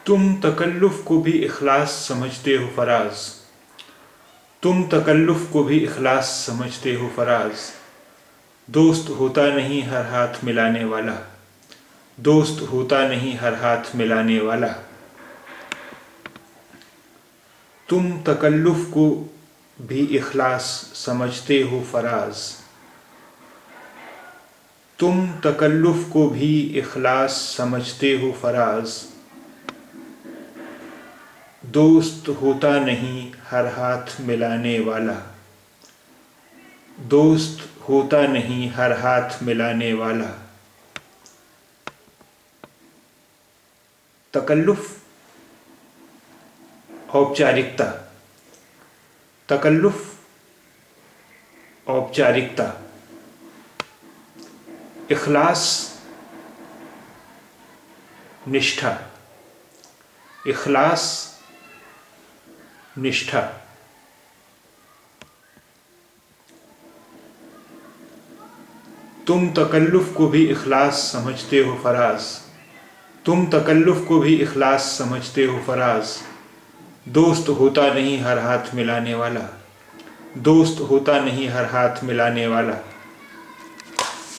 तुम तकल्लुफ़ को भी इखलास समझते हो फराज, तुम तकल्लुफ़ को भी इखलास समझते हो फराज। दोस्त होता नहीं हर हाथ मिलाने वाला, दोस्त होता नहीं हर हाथ मिलाने वाला। तुम तकल्लुफ़ को भी इखलास समझते हो फराज, तुम तकल्लुफ़ को भी इखलास समझते हो फराज। दोस्त होता नहीं हर हाथ मिलाने वाला, दोस्त होता नहीं हर हाथ मिलाने वाला। तकल्लुफ़ औपचारिकता, तकल्लुफ़ औपचारिकता। इखलास निष्ठा, इखलास निष्ठा। तुम तकल्लुफ़ को भी इखलास समझते हो फराज, तुम तकल्लुफ़ को भी इखलास समझते हो फराज। दोस्त होता नहीं हर हाथ मिलाने वाला, दोस्त होता नहीं हर हाथ मिलाने वाला।